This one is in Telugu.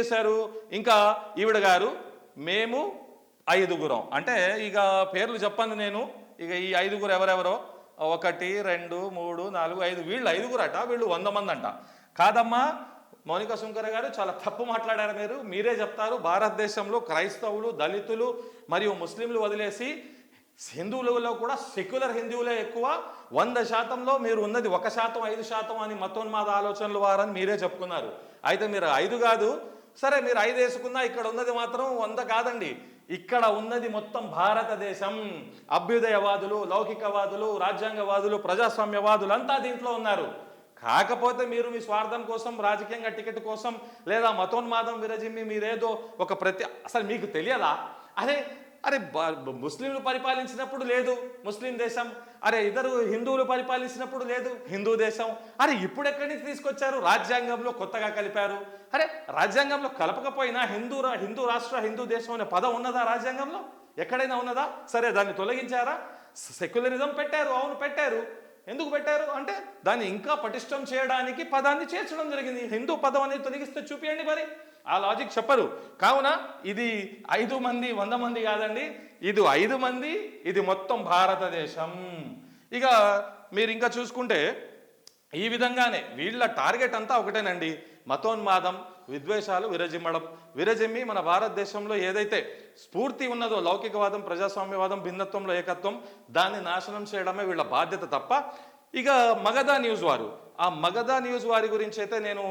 చేశారు ఇంకా ఈవిడ గారు మేము ఐదుగురం అంటే ఇక పేర్లు చెప్పను నేను ఇక ఈ ఐదుగురు ఎవరెవరో 1 2 3 4 5 వీళ్ళు ఐదుగురట వీళ్ళు 100 మంది అంట కాదమ్మా మౌనిక సుంకర గారు చాలా తప్పు మాట్లాడారు మీరే చెప్తారు భారతదేశంలో క్రైస్తవులు దళితులు మరియు ముస్లింలు వదిలేసి హిందువులలో కూడా సెక్యులర్ హిందువులే ఎక్కువ 100%లో మీరు ఉన్నది 1% 5% అని మతోన్మాద ఆలోచనలు వారని మీరే చెప్పుకున్నారు అయితే మీరు 5 కాదు సరే మీరు 5 వేసుకున్నా ఇక్కడ ఉన్నది మాత్రం 100 కాదండి ఇక్కడ ఉన్నది మొత్తం భారతదేశం అభ్యుదయవాదులు లౌకికవాదులు రాజ్యాంగవాదులు ప్రజాస్వామ్యవాదులు అంతా దీంట్లో ఉన్నారు కాకపోతే మీరు మీ స్వార్థం కోసం రాజకీయంగా టికెట్ కోసం లేదా మతోన్మాదం విరజిమ్మి మీరేదో ఒక అసలు మీకు తెలియదా అరే ముస్లింలు పరిపాలించినప్పుడు లేదు ముస్లిం దేశం అరే ఇద్దరు హిందువులు పరిపాలించినప్పుడు లేదు హిందూ దేశం అరే ఇప్పుడు ఎక్కడి నుంచి తీసుకొచ్చారు రాజ్యాంగంలో కొత్తగా కలిపారు అరే రాజ్యాంగంలో కలపకపోయినా హిందూ రాష్ట్ర హిందూ దేశం అనే పదం ఉన్నదా రాజ్యాంగంలో ఎక్కడైనా ఉన్నదా సరే దాన్ని తొలగించారా సెక్యులరిజం పెట్టారు అవును పెట్టారు ఎందుకు పెట్టారు అంటే దాన్ని ఇంకా పటిష్టం చేయడానికి పదాన్ని చేర్చడం జరిగింది హిందూ పదం అనేది తొలగిస్తే చూపియండి మరి ఆ లాజిక్ చెప్పరు కావున ఇది 5 మంది 100 మంది కాదండి ఇది 5 మంది ఇది మొత్తం భారతదేశం ఇక మీరు ఇంకా చూసుకుంటే ఈ విధంగానే వీళ్ళ టార్గెట్ అంతా ఒకటేనండి మతోన్మాదం విద్వేషాలు విరజిమ్మి మన భారతదేశంలో ఏదైతే స్ఫూర్తి ఉన్నదో లౌకికవాదం ప్రజాస్వామ్యవాదం భిన్నత్వంలో ఏకత్వం దాన్ని నాశనం చేయడమే వీళ్ళ బాధ్యత తప్ప ఇక మగధ న్యూస్ వారు ఆ మగధ న్యూస్ వారి గురించి అయితే నేను